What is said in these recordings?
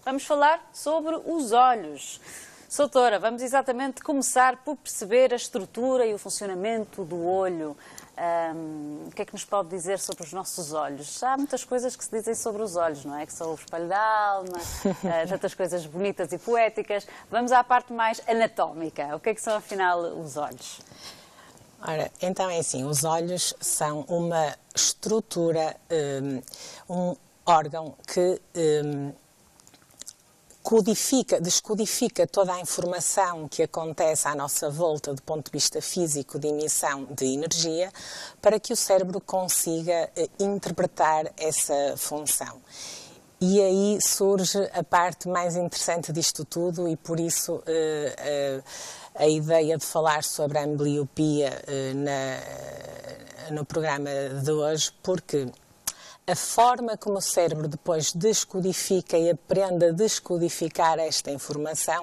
Vamos falar sobre os olhos. Doutora, vamos exatamente começar por perceber a estrutura e o funcionamento do olho. O que é que nos pode dizer sobre os nossos olhos? Há muitas coisas que se dizem sobre os olhos, não é? Que são o espelho da alma, tantas coisas bonitas e poéticas. Vamos à parte mais anatómica. O que é que são, afinal, os olhos? Ora, então é assim, os olhos são uma estrutura, um órgão que descodifica toda a informação que acontece à nossa volta do ponto de vista físico de emissão de energia para que o cérebro consiga interpretar essa função. E aí surge a parte mais interessante disto tudo e por isso a ideia de falar sobre a ambliopia no programa de hoje, porque a forma como o cérebro depois descodifica e aprende a descodificar esta informação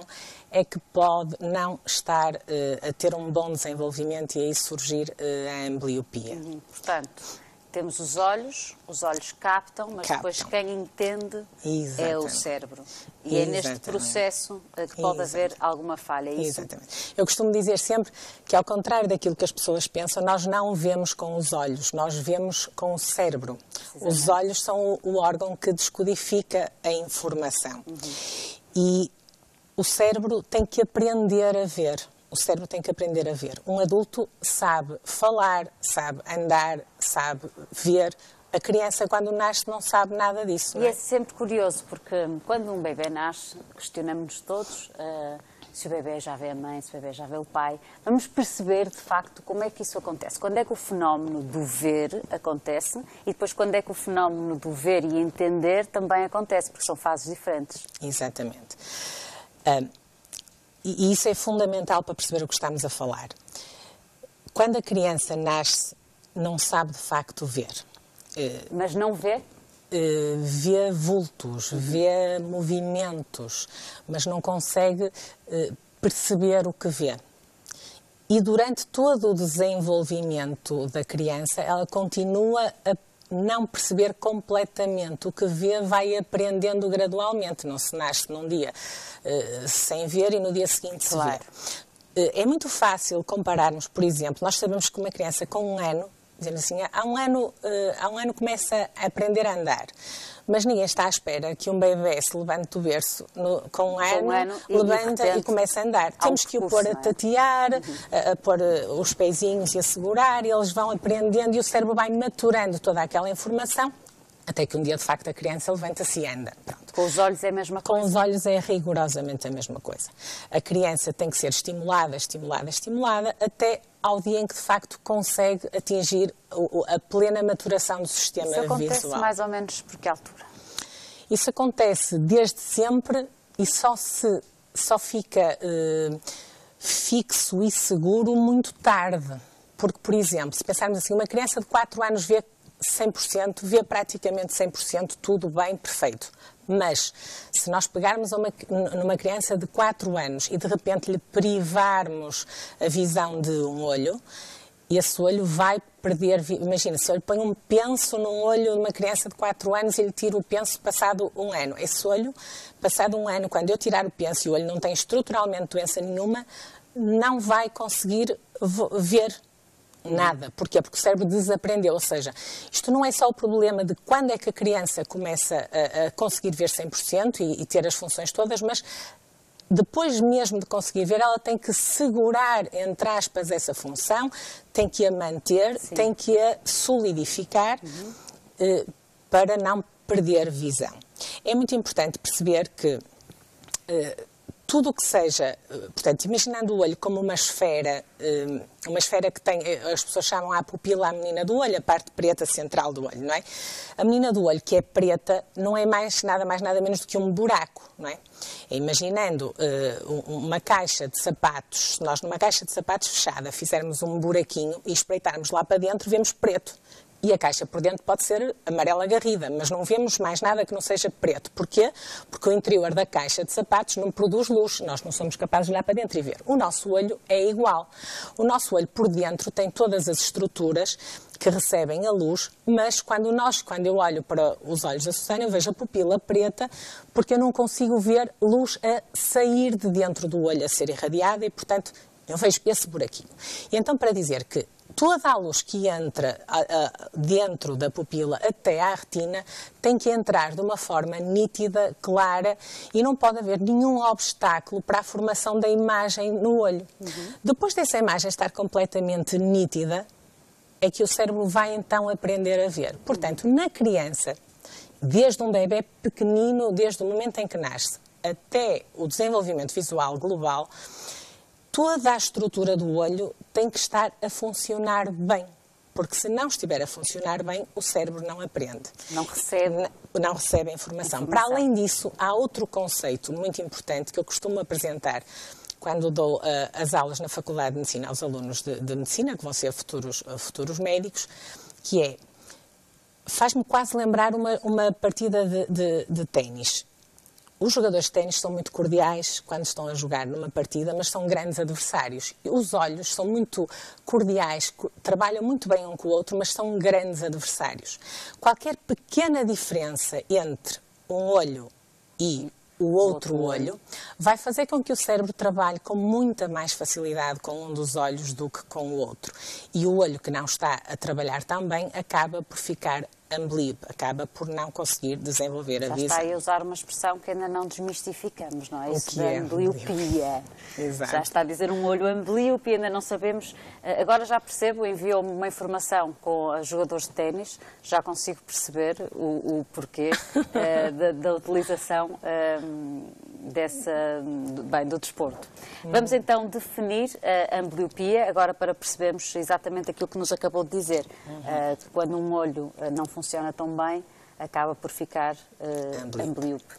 é que pode não estar a ter um bom desenvolvimento e aí surgir a ambliopia. Portanto, temos os olhos captam, mas depois quem entende é o cérebro. E é neste processo que pode haver alguma falha, é isso? Exatamente. Eu costumo dizer sempre que, ao contrário daquilo que as pessoas pensam, nós não vemos com os olhos, nós vemos com o cérebro. Os olhos são o órgão que descodifica a informação. E o cérebro tem que aprender a ver. O cérebro tem que aprender a ver. Um adulto sabe falar, sabe andar, sabe ver. A criança, quando nasce, não sabe nada disso. E é sempre curioso, porque quando um bebê nasce, questionamos-nos todos se o bebê já vê a mãe, se o bebê já vê o pai. Vamos perceber, de facto, como é que isso acontece. Quando é que o fenómeno do ver acontece e depois quando é que o fenómeno do ver e entender também acontece, porque são fases diferentes. Exatamente. E isso é fundamental para perceber o que estamos a falar. Quando a criança nasce, não sabe de facto ver. Mas não vê? Vê vultos, vê movimentos, mas não consegue perceber o que vê. E durante todo o desenvolvimento da criança, ela continua a não perceber completamente o que vê, vai aprendendo gradualmente. Não se nasce num dia sem ver e no dia seguinte se ver. É muito fácil compararmos, por exemplo, nós sabemos que uma criança com 1 ano, dizemos assim, há um ano começa a aprender a andar. Mas ninguém está à espera que um bebê se levante do berço com um ano levanta e começa a andar. Temos que o pôr a tatear, a pôr os pezinhos e a segurar, e eles vão aprendendo e o cérebro vai maturando toda aquela informação, até que um dia, de facto, a criança levanta-se e anda. Pronto. Com os olhos é a mesma coisa? Com os olhos é rigorosamente a mesma coisa. A criança tem que ser estimulada, até ao dia em que, de facto, consegue atingir a plena maturação do sistema visual. Isso acontece mais ou menos por que altura? Isso acontece desde sempre e só fica fixo e seguro muito tarde. Porque, por exemplo, se pensarmos assim, uma criança de 4 anos vê 100%, vê praticamente 100%, tudo bem, perfeito. Mas, se nós pegarmos numa criança de 4 anos e de repente lhe privarmos a visão de um olho, esse olho vai perder... Imagina, se eu lhe ponho um penso num olho de uma criança de 4 anos e lhe tiro o penso passado 1 ano. Esse olho, passado 1 ano, quando eu tirar o penso e o olho não tem estruturalmente doença nenhuma, não vai conseguir ver nada. Porquê? Porque o cérebro desaprendeu. Ou seja, isto não é só o problema de quando é que a criança começa a conseguir ver 100% e ter as funções todas, mas depois mesmo de conseguir ver, ela tem que segurar, entre aspas, essa função, tem que a manter, tem que a solidificar para não perder visão. É muito importante perceber que tudo o que seja, portanto, imaginando o olho como uma esfera que tem, as pessoas chamam a pupila a menina do olho, a parte preta central do olho, não é? A menina do olho, que é preta, não é nada menos do que um buraco, não é? Imaginando uma caixa de sapatos, se nós numa caixa de sapatos fechada fizermos um buraquinho e espreitarmos lá para dentro, vemos preto. E a caixa por dentro pode ser amarela garrida, mas não vemos mais nada que não seja preto. Porquê? Porque o interior da caixa de sapatos não produz luz. Nós não somos capazes de olhar para dentro e ver. O nosso olho é igual. O nosso olho por dentro tem todas as estruturas que recebem a luz, mas quando eu olho para os olhos da Susana, eu vejo a pupila preta, porque eu não consigo ver luz a sair de dentro do olho, a ser irradiada, e, portanto, eu vejo esse buraquinho. E então, para dizer que toda a luz que entra dentro da pupila até à retina tem que entrar de uma forma nítida, clara, e não pode haver nenhum obstáculo para a formação da imagem no olho. Depois dessa imagem estar completamente nítida, é que o cérebro vai então aprender a ver. Portanto, na criança, desde um bebê pequenino, desde o momento em que nasce, até o desenvolvimento visual global, toda a estrutura do olho tem que estar a funcionar bem. Porque se não estiver a funcionar bem, o cérebro não aprende. Não recebe a informação. Para além disso, há outro conceito muito importante que eu costumo apresentar quando dou as aulas na Faculdade de Medicina aos alunos de Medicina, que vão ser futuros médicos, que é, faz-me quase lembrar uma partida de ténis. Os jogadores de ténis são muito cordiais quando estão a jogar numa partida, mas são grandes adversários. Os olhos são muito cordiais, trabalham muito bem um com o outro, mas são grandes adversários. Qualquer pequena diferença entre um olho e o outro olho vai fazer com que o cérebro trabalhe com muita mais facilidade com um dos olhos do que com o outro. E o olho que não está a trabalhar tão bem acaba por ficar amblíope, acaba por não conseguir desenvolver a visão. Já está a usar uma expressão que ainda não desmistificamos, não é? Isso da ambliopia. Exato. Já está a dizer um olho amblíope, ainda não sabemos. Agora já percebo, enviou-me uma informação com os jogadores de ténis, já consigo perceber o porquê da utilização do desporto. Vamos então definir a ambliopia, agora para percebermos exatamente aquilo que nos acabou de dizer. Quando um olho não funciona tão bem, acaba por ficar amblíope.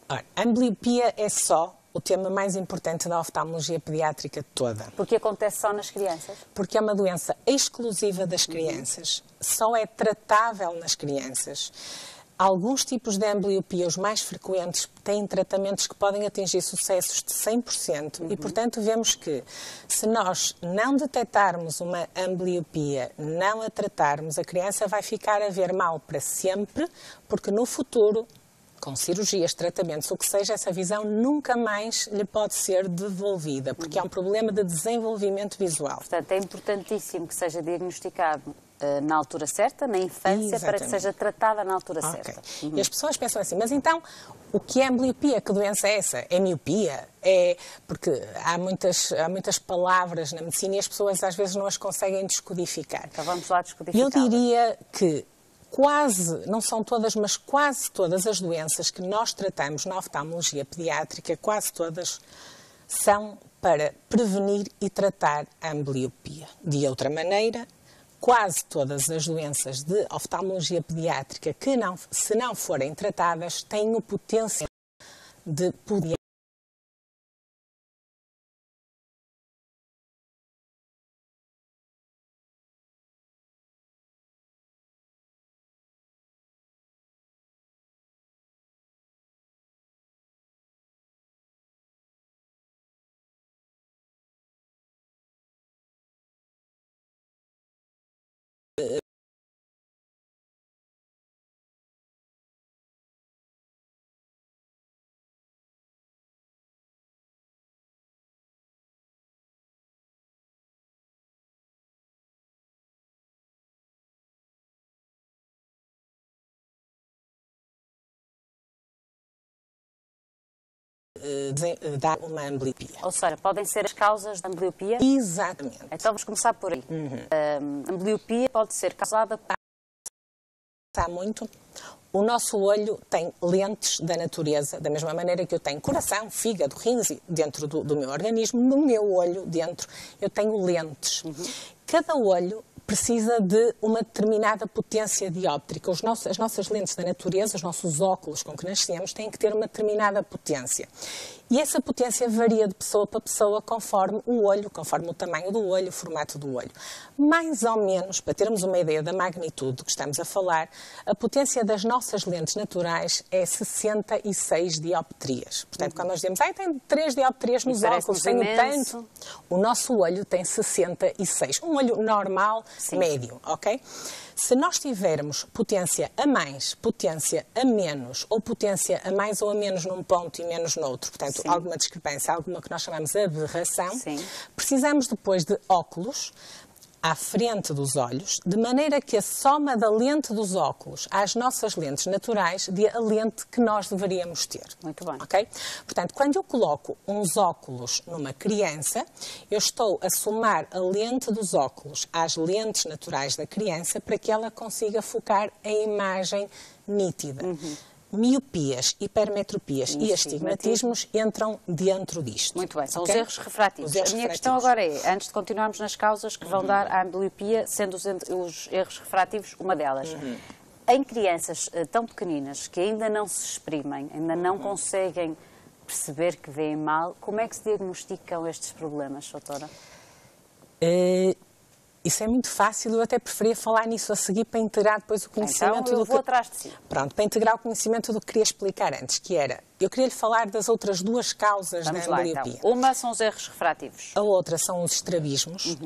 Ora, a ambliopia é só o tema mais importante da oftalmologia pediátrica toda. Porque acontece só nas crianças? Porque é uma doença exclusiva das crianças, só é tratável nas crianças. Alguns tipos de ambliopia, os mais frequentes, têm tratamentos que podem atingir sucessos de 100% e, portanto, vemos que se nós não detectarmos uma ambliopia, não a tratarmos, a criança vai ficar a ver mal para sempre, porque no futuro, com cirurgias, tratamentos, o que seja, essa visão nunca mais lhe pode ser devolvida, porque é um problema de desenvolvimento visual. Portanto, é importantíssimo que seja diagnosticado na altura certa, na infância, para que seja tratada na altura certa. E as pessoas pensam assim, mas então, o que é ambliopia? Que doença é essa? É miopia? Porque há muitas palavras na medicina e as pessoas às vezes não as conseguem descodificar. Então vamos lá descodificar. Eu diria que não são todas, mas quase todas as doenças que nós tratamos na oftalmologia pediátrica, quase todas são para prevenir e tratar a ambliopia. De outra maneira, quase todas as doenças de oftalmologia pediátrica que, se não forem tratadas, têm o potencial de poder dar uma ambliopia. Ou seja, podem ser as causas da ambliopia? Exatamente. Então vamos começar por aí. A ambliopia pode ser causada por... muito. O nosso olho tem lentes da natureza, da mesma maneira que eu tenho coração, fígado, rins dentro do meu organismo, no meu olho dentro eu tenho lentes. Cada olho precisa de uma determinada potência dióptrica. As nossas lentes da natureza, os nossos óculos com que nascemos, têm que ter uma determinada potência. E essa potência varia de pessoa para pessoa conforme o olho, conforme o tamanho do olho, o formato do olho. Mais ou menos, para termos uma ideia da magnitude do que estamos a falar, a potência das nossas lentes naturais é 66 dioptrias. Portanto, quando nós dizemos, tenho 3 dioptrias nos óculos, tenho tanto, o nosso olho tem 66. Um olho normal, médio, ok? Se nós tivermos potência a mais, potência a menos, ou potência a mais ou a menos num ponto e menos noutro, portanto, alguma discrepância, alguma que nós chamamos de aberração, precisamos depois de óculos à frente dos olhos, de maneira que a soma da lente dos óculos às nossas lentes naturais dê a lente que nós deveríamos ter. Muito bem. Ok? Portanto, quando eu coloco uns óculos numa criança, eu estou a somar a lente dos óculos às lentes naturais da criança para que ela consiga focar a imagem nítida. Miopias, hipermetropias e astigmatismos entram dentro disto. Muito bem, são os erros refrativos. A minha questão agora é, antes de continuarmos nas causas que vão dar à ambliopia, sendo os erros refrativos uma delas. Em crianças tão pequeninas que ainda não se exprimem, ainda não conseguem perceber que veem mal, como é que se diagnosticam estes problemas, doutora? Isso é muito fácil, eu até preferia falar nisso a seguir para integrar depois o conhecimento então, eu vou atrás de si. Pronto, para integrar o conhecimento do que queria explicar antes, que era, eu queria lhe falar das outras duas causas da ambliopia. Então. Uma são os erros refrativos. A outra são os estrabismos.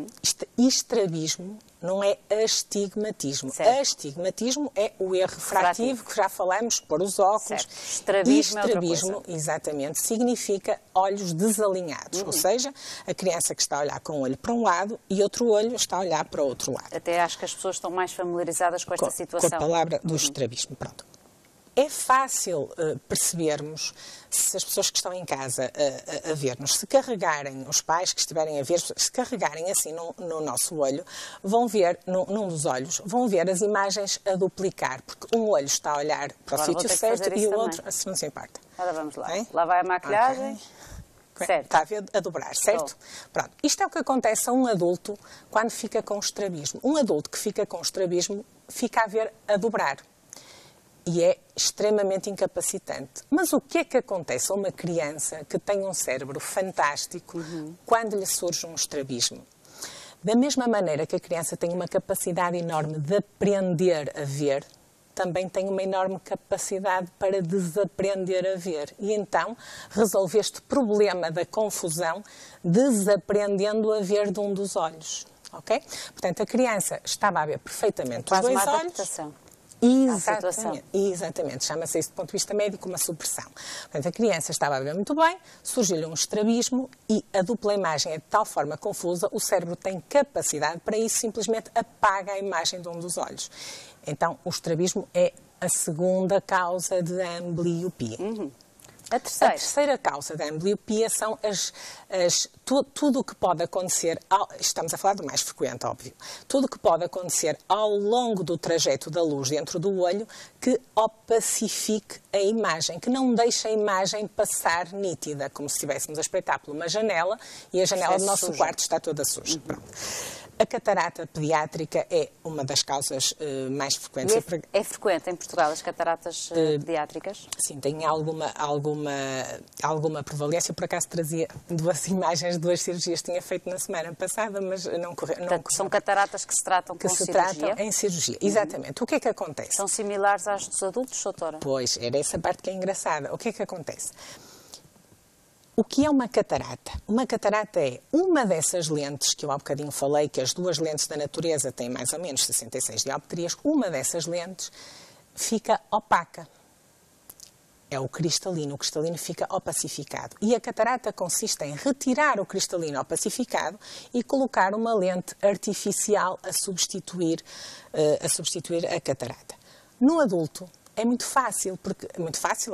Estrabismo não é astigmatismo. Certo. Astigmatismo é o erro refrativo, que já falamos, pôr os óculos. Certo. Estrabismo é outra coisa. Exatamente, significa olhos desalinhados. Ou seja, a criança que está a olhar com o olho para um lado e outro olho está a olhar para o outro lado. Até acho que as pessoas estão mais familiarizadas com esta situação. Com a palavra do estrabismo. Pronto. É fácil percebermos se as pessoas que estão em casa a ver-nos, se carregarem, os pais que estiverem a ver, se carregarem assim no nosso olho, vão ver, num dos olhos, vão ver as imagens a duplicar, porque um olho está a olhar para o sítio certo e o outro, se não se importa. Ora, vamos lá. Lá vai a maquilhagem. Certo. Está a ver a dobrar, certo? Pronto. Isto é o que acontece a um adulto quando fica com estrabismo. Um adulto que fica com estrabismo fica a ver a dobrar. E é extremamente incapacitante. Mas o que é que acontece a uma criança que tem um cérebro fantástico quando lhe surge um estrabismo? Da mesma maneira que a criança tem uma capacidade enorme de aprender a ver, também tem uma enorme capacidade para desaprender a ver. E então resolve este problema da confusão desaprendendo a ver de um dos olhos. Ok? Portanto, a criança estava a ver perfeitamente os dois olhos. Adaptação. Exatamente. Chama-se isso, do ponto de vista médico, uma supressão. Portanto, a criança estava a ver muito bem, surgiu-lhe um estrabismo e a dupla imagem é de tal forma confusa, o cérebro tem capacidade para isso, simplesmente apaga a imagem de um dos olhos. Então, o estrabismo é a segunda causa de ambliopia. A terceira causa da ambliopia são tudo o que pode acontecer, estamos a falar do mais frequente, óbvio, tudo o que pode acontecer ao longo do trajeto da luz dentro do olho que opacifique a imagem, que não deixe a imagem passar nítida, como se estivéssemos a espreitar por uma janela e a janela do nosso quarto está toda suja. Pronto. A catarata pediátrica é uma das causas mais frequentes. É frequente em Portugal as cataratas pediátricas? Sim, tem alguma prevalência. Por acaso trazia duas imagens de duas cirurgias que tinha feito na semana passada, mas não correu. Portanto, são cataratas que se tratam com cirurgia? Que se tratam em cirurgia, exatamente. O que é que acontece? São similares às dos adultos, doutora? Pois, era essa parte que é engraçada. O que é que acontece? O que é uma catarata? Uma catarata é uma dessas lentes que eu há bocadinho falei, que as duas lentes da natureza têm mais ou menos 66 dioptrias, uma dessas lentes fica opaca. É o cristalino fica opacificado. E a catarata consiste em retirar o cristalino opacificado e colocar uma lente artificial a substituir a catarata. No adulto, é muito fácil,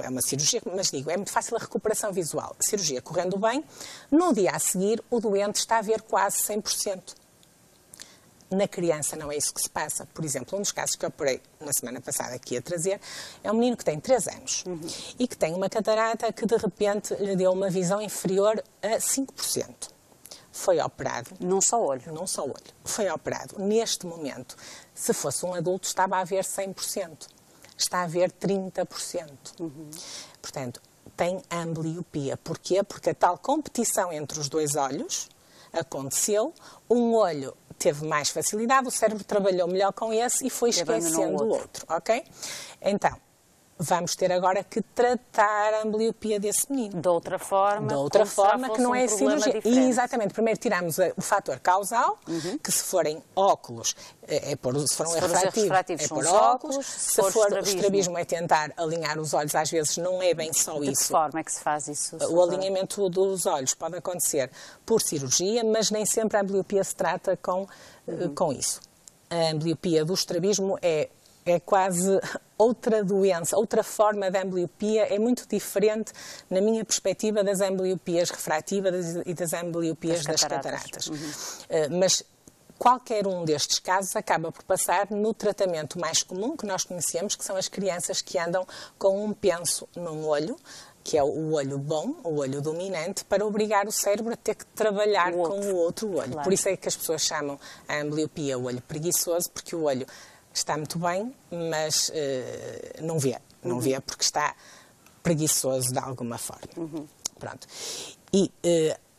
é uma cirurgia, mas digo, é muito fácil a recuperação visual. A cirurgia correndo bem, no dia a seguir o doente está a ver quase 100%. Na criança não é isso que se passa. Por exemplo, um dos casos que eu operei na semana passada aqui a trazer, é um menino que tem 3 anos e que tem uma catarata que de repente lhe deu uma visão inferior a 5%. Foi operado. Num só olho? Num só olho. Foi operado. Neste momento, se fosse um adulto, estava a ver 100%. Está a ver 30%. Portanto, tem ambliopia. Porquê? Porque a tal competição entre os dois olhos aconteceu, um olho teve mais facilidade, o cérebro trabalhou melhor com esse e foi esquecendo o outro, ok? Então, vamos ter agora que tratar a ambliopia desse menino. De outra forma. De outra forma, que não é cirurgia. Diferente. Exatamente. Primeiro tiramos o fator causal, que se forem óculos, se for refrativos, é pôr óculos. Se for o estrabismo, é tentar alinhar os olhos. Às vezes não é bem só isso. De que forma é que se faz isso? O alinhamento dos olhos pode acontecer por cirurgia, mas nem sempre a ambliopia se trata com isso. A ambliopia do estrabismo é quase outra doença, outra forma de ambliopia, é muito diferente, na minha perspectiva, das ambliopias refrativas e das ambliopias das cataratas. Mas qualquer um destes casos acaba por passar no tratamento mais comum que nós conhecemos, que são as crianças que andam com um penso num olho, que é o olho bom, o olho dominante, para obrigar o cérebro a ter que trabalhar com o outro olho. Claro. Por isso é que as pessoas chamam a ambliopia o olho preguiçoso, porque o olho está muito bem, mas não vê. Não vê porque está preguiçoso de alguma forma. Pronto. E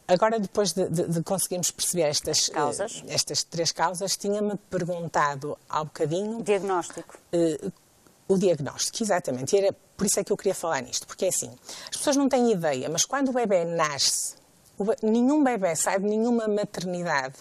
agora, depois de conseguirmos perceber estas 3 causas, tinha-me perguntado há bocadinho... Diagnóstico. O diagnóstico, exatamente. E era por isso é que eu queria falar nisto. Porque é assim, as pessoas não têm ideia, mas quando o bebê nasce, nenhum bebê sai de nenhuma maternidade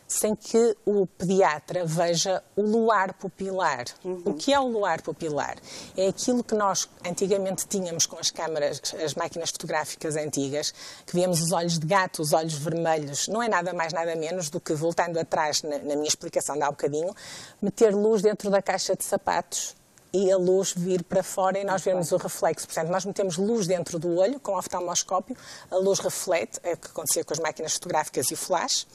sem que o pediatra veja o luar pupilar. O que é o luar pupilar? É aquilo que nós antigamente tínhamos com as câmaras, as máquinas fotográficas antigas, que víamos os olhos de gato, os olhos vermelhos. Não é nada mais, nada menos do que, voltando atrás na minha explicação de há bocadinho, meter luz dentro da caixa de sapatos e a luz vir para fora e nós vemos o reflexo. Portanto, nós metemos luz dentro do olho com o oftalmoscópio, a luz reflete, é o que acontecia com as máquinas fotográficas e o flash,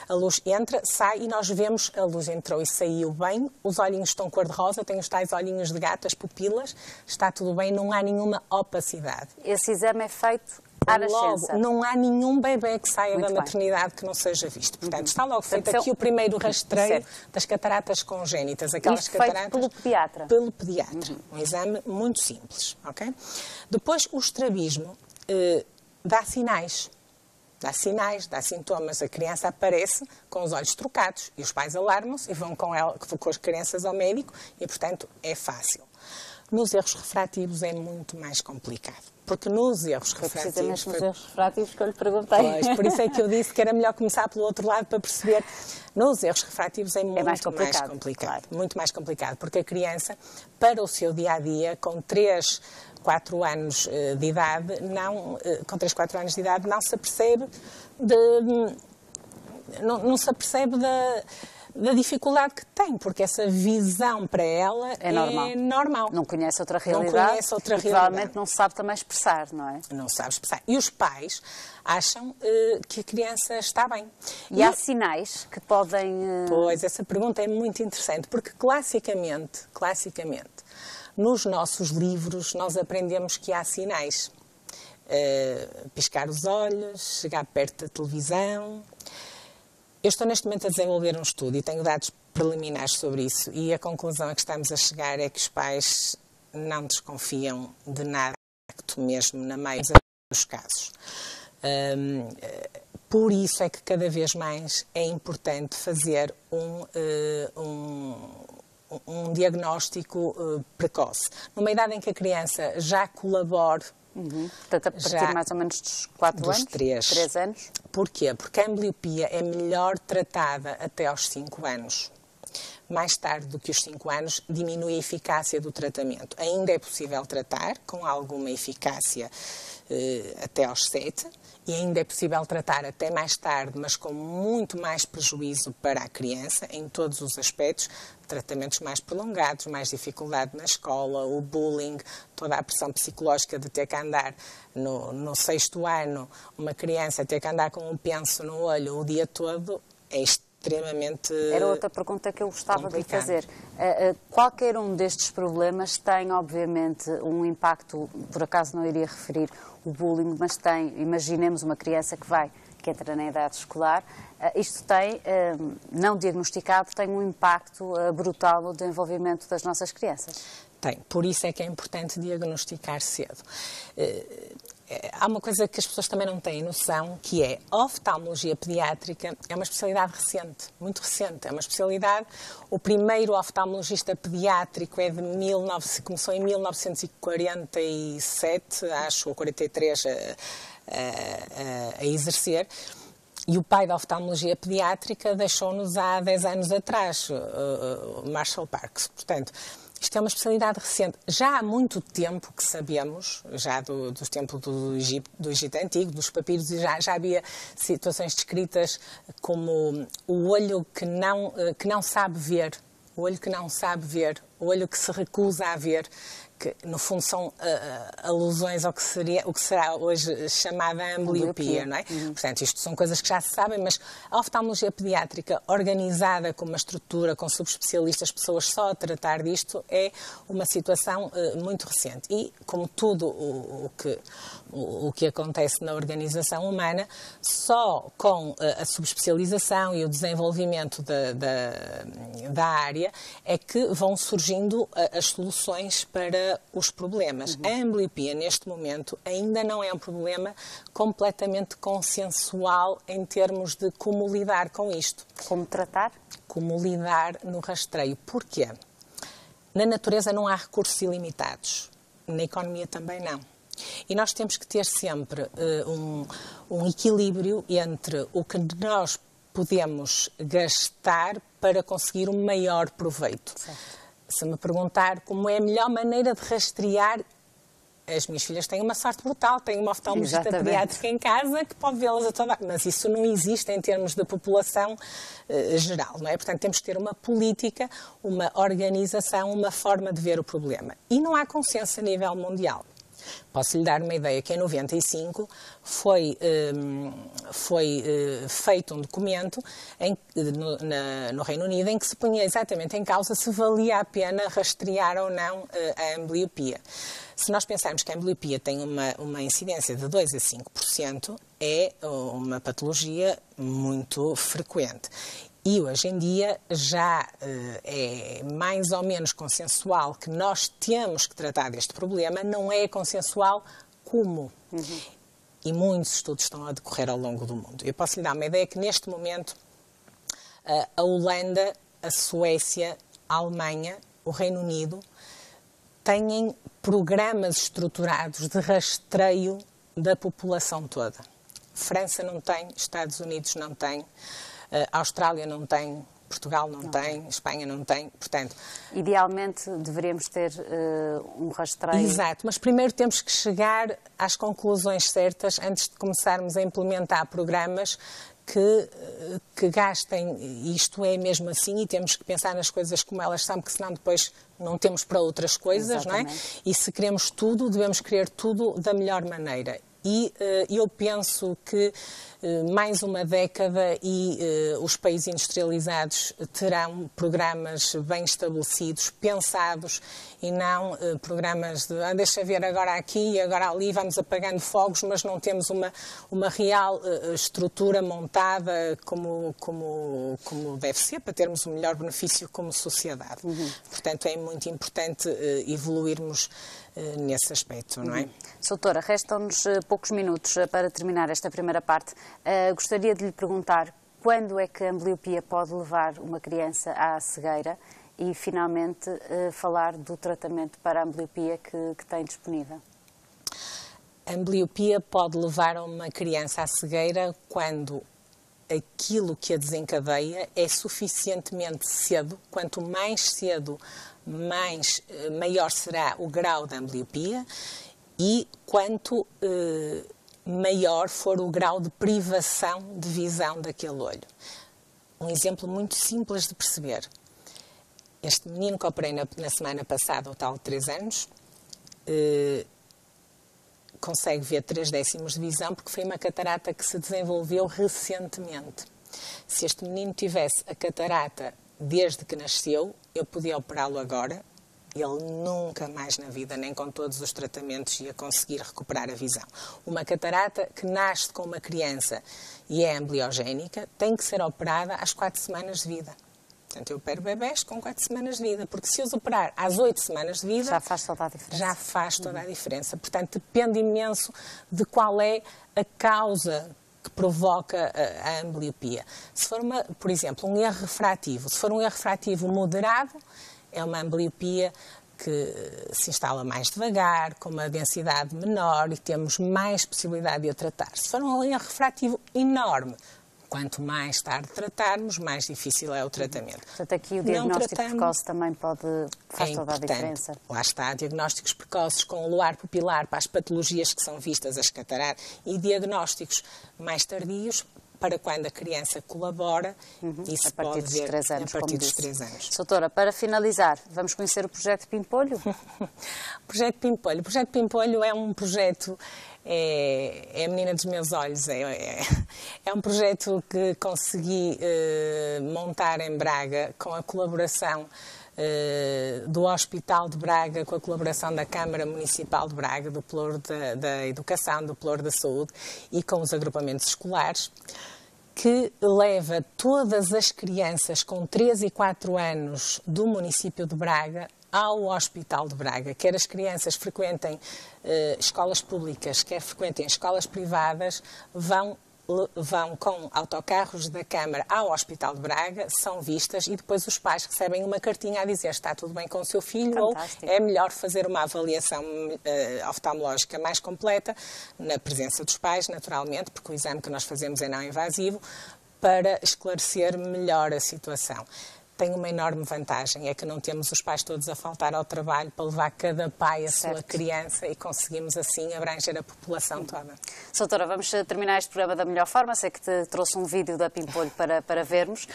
a luz entra, sai e nós vemos a luz entrou e saiu bem, os olhinhos estão cor-de-rosa, têm os tais olhinhos de gato, as pupilas, está tudo bem, não há nenhuma opacidade. Esse exame é feito à nascença? Logo, não há nenhum bebê que saia da maternidade que não seja visto. Portanto, está logo feito aqui o primeiro rastreio das cataratas congénitas. Aquelas cataratas feito pelo pediatra? Pelo pediatra. Um exame muito simples. Okay? Depois, o estrabismo dá sinais. Dá sintomas. A criança aparece com os olhos trocados e os pais alarmam-se e vão com as crianças ao médico e, portanto, é fácil. Nos erros refrativos é muito mais complicado. Porque nos erros refrativos... Precisamente nos erros refrativos que eu lhe perguntei. Pois, por isso é que eu disse que era melhor começar pelo outro lado para perceber. Nos erros refrativos é muito mais complicado. Claro. Muito mais complicado. Porque a criança, para o seu dia-a-dia, com 3, 4 anos de idade, não se apercebe da dificuldade que tem, porque essa visão para ela é normal. Não conhece outra realidade. Provavelmente não sabe também expressar, não é? Não sabe expressar. E os pais acham que a criança está bem. E há sinais que podem... Pois, essa pergunta é muito interessante, porque classicamente, nos nossos livros nós aprendemos que há sinais. Piscar os olhos, chegar perto da televisão... Eu estou neste momento a desenvolver um estudo e tenho dados preliminares sobre isso e a conclusão a que estamos a chegar é que os pais não desconfiam de nada, mesmo na maioria dos casos. Por isso é que cada vez mais é importante fazer um diagnóstico precoce. Numa idade em que a criança já colabore. Portanto, a partir mais ou menos dos 4 anos? 3 anos. Porquê? Porque a ambliopia é melhor tratada até aos 5 anos. Mais tarde do que os 5 anos, diminui a eficácia do tratamento. Ainda é possível tratar com alguma eficácia até aos 7 e ainda é possível tratar até mais tarde, mas com muito mais prejuízo para a criança, em todos os aspectos, tratamentos mais prolongados, mais dificuldade na escola, o bullying, toda a pressão psicológica de ter que andar no 6º ano, uma criança ter que andar com um penso no olho o dia todo, é extremamente Era outra pergunta que eu gostava de fazer. Qualquer um destes problemas tem, obviamente, um impacto, por acaso não iria referir o bullying, mas tem, imaginemos uma criança que entra na idade escolar, isto tem, não diagnosticado, tem um impacto brutal no desenvolvimento das nossas crianças. Tem. Por isso é que é importante diagnosticar cedo. Há uma coisa que as pessoas também não têm noção, que é a oftalmologia pediátrica é uma especialidade recente, muito recente. É uma especialidade, o primeiro oftalmologista pediátrico começou em 1947, acho, ou 43, a exercer. E o pai da oftalmologia pediátrica deixou-nos há 10 anos atrás, Marshall Parks. Portanto, isto é uma especialidade recente. Já há muito tempo que sabemos, já dos tempos do Egito Antigo, dos papiros, já havia situações descritas como o olho que não sabe ver, o olho que não sabe ver, o olho que se recusa a ver, que no fundo são alusões ao que será hoje chamada ambliopia, não é? Portanto, isto são coisas que já se sabem, mas a oftalmologia pediátrica organizada com uma estrutura, com subespecialistas, pessoas só a tratar disto, é uma situação muito recente. E, como tudo o que acontece na organização humana, só com a subespecialização e o desenvolvimento da área é que vão surgindo as soluções para os problemas. A ambliopia, neste momento, ainda não é um problema completamente consensual em termos de como lidar com isto. Como tratar? Como lidar no rastreio. Porquê? Na natureza não há recursos ilimitados. Na economia também não. E nós temos que ter sempre um equilíbrio entre o que nós podemos gastar para conseguir um maior proveito. Certo. Se me perguntar como é a melhor maneira de rastrear, as minhas filhas têm uma sorte brutal, têm uma oftalmologista pediátrica em casa que pode vê-las a toda... Mas isso não existe em termos de população geral, não é? Portanto, temos que ter uma política, uma organização, uma forma de ver o problema. E não há consenso a nível mundial. Posso lhe dar uma ideia que em 95 foi feito um documento no Reino Unido em que se punha exatamente em causa se valia a pena rastrear ou não a ambliopia. Se nós pensarmos que a ambliopia tem uma incidência de 2 a 5%, é uma patologia muito frequente. E hoje em dia já é mais ou menos consensual que nós temos que tratar deste problema, não é consensual como. E muitos estudos estão a decorrer ao longo do mundo. Eu posso lhe dar uma ideia que neste momento a Holanda, a Suécia, a Alemanha, o Reino Unido têm programas estruturados de rastreio da população toda. França não tem, Estados Unidos não tem. A Austrália não tem, Portugal não tem, Espanha não tem, portanto... Idealmente deveríamos ter um rastreio... Exato, mas primeiro temos que chegar às conclusões certas antes de começarmos a implementar programas que gastem, isto é mesmo assim, e temos que pensar nas coisas como elas são, porque senão depois não temos para outras coisas, não é? E se queremos tudo, devemos querer tudo da melhor maneira. E eu penso que mais uma década e os países industrializados terão programas bem estabelecidos, pensados, e não programas de deixa ver agora aqui e agora ali, vamos apagando fogos, mas não temos uma real estrutura montada como deve ser, para termos o melhor benefício como sociedade. Portanto, é muito importante evoluirmos nesse aspecto, não é? Doutora, restam-nos poucos minutos para terminar esta primeira parte. Gostaria de lhe perguntar quando é que a ambliopia pode levar uma criança à cegueira e, finalmente, falar do tratamento para a ambliopia que tem disponível. A ambliopia pode levar uma criança à cegueira quando aquilo que a desencadeia é suficientemente cedo. Quanto mais cedo, maior será o grau da ambliopia e quanto maior for o grau de privação de visão daquele olho. Um exemplo muito simples de perceber. Este menino que operei na semana passada, o tal de 3 anos, consegue ver 3/10 de visão porque foi uma catarata que se desenvolveu recentemente. Se este menino tivesse a catarata desde que nasceu, eu podia operá-lo agora, ele nunca mais na vida, nem com todos os tratamentos, ia conseguir recuperar a visão. Uma catarata que nasce com uma criança e é ambliogénica tem que ser operada às 4 semanas de vida. Portanto, eu opero bebés com 4 semanas de vida, porque se os operar às 8 semanas de vida... Já faz toda a diferença. Já faz toda a diferença. Portanto, depende imenso de qual é a causa que provoca a ambliopia. Se for, por exemplo, um erro refrativo, se for um erro refrativo moderado, é uma ambliopia que se instala mais devagar, com uma densidade menor e temos mais possibilidade de a tratar. Se for um erro refrativo enorme, quanto mais tarde tratarmos, mais difícil é o tratamento. Portanto, aqui o diagnóstico precoce também faz toda a diferença. Lá está, diagnósticos precoces com o luar pupilar para as patologias que são vistas, as cataratas, e diagnósticos mais tardios para quando a criança colabora, isso a partir dos 3 anos, a partir dos 3 anos. Doutora, para finalizar, vamos conhecer o projeto Pimpolho? O projeto Pimpolho. O projeto Pimpolho é um projeto, é a menina dos meus olhos, é um projeto que consegui montar em Braga com a colaboração do Hospital de Braga, com a colaboração da Câmara Municipal de Braga, do Pelouro da Educação, do Pelouro da Saúde e com os agrupamentos escolares, que leva todas as crianças com 3 e 4 anos do município de Braga ao Hospital de Braga. Quer as crianças frequentem escolas públicas, quer frequentem escolas privadas, vão com autocarros da Câmara ao Hospital de Braga, são vistas e depois os pais recebem uma cartinha a dizer está tudo bem com o seu filho. Fantástico. Ou é melhor fazer uma avaliação oftalmológica mais completa, na presença dos pais, naturalmente, porque o exame que nós fazemos é não invasivo, para esclarecer melhor a situação. Tem uma enorme vantagem, é que não temos os pais todos a faltar ao trabalho para levar cada pai a sua criança e conseguimos assim abranger a população toda. Doutora, vamos terminar este programa da melhor forma. Sei que te trouxe um vídeo da Pimpolho para vermos.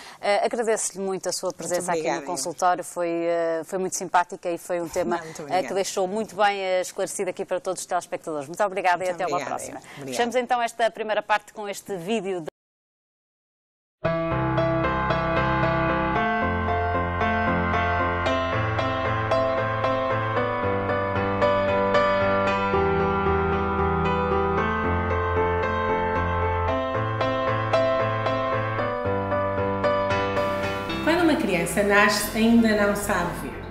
Agradeço-lhe muito a sua presença aqui no consultório, foi muito simpática e foi um tema que deixou muito bem esclarecido aqui para todos os telespectadores. Muito obrigada e até uma próxima. Fechamos então esta primeira parte com este vídeo. Quando uma criança nasce, ainda não sabe ver.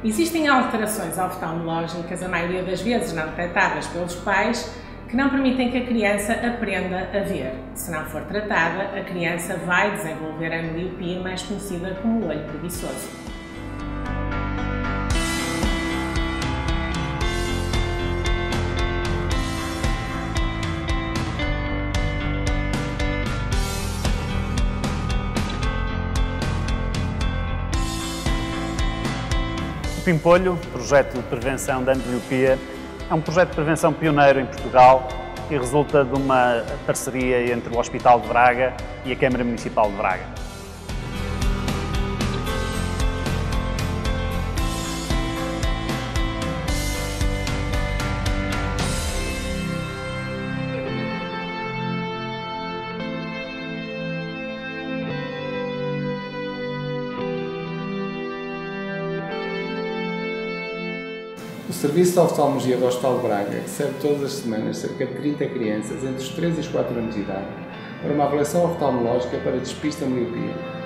Existem alterações oftalmológicas, a maioria das vezes não detectadas pelos pais, que não permitem que a criança aprenda a ver. Se não for tratada, a criança vai desenvolver a ambliopia, mais conhecida como o olho preguiçoso. O Pimpolho, projeto de prevenção da ambliopia, é um projeto de prevenção pioneiro em Portugal e resulta de uma parceria entre o Hospital de Braga e a Câmara Municipal de Braga. O Serviço de Oftalmologia do Hospital de Braga recebe todas as semanas cerca de 30 crianças entre os 3 e os 4 anos de idade para uma avaliação oftalmológica para despiste da ambliopia.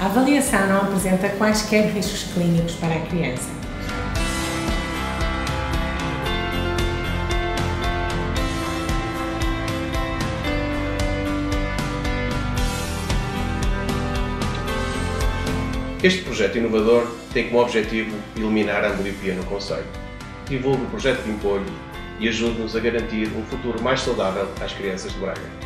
A avaliação não apresenta quaisquer riscos clínicos para a criança. Este projeto inovador tem como objetivo eliminar a ambliopia no concelho. Divulgue o projeto Pimpolho e ajude-nos a garantir um futuro mais saudável às crianças de Braga.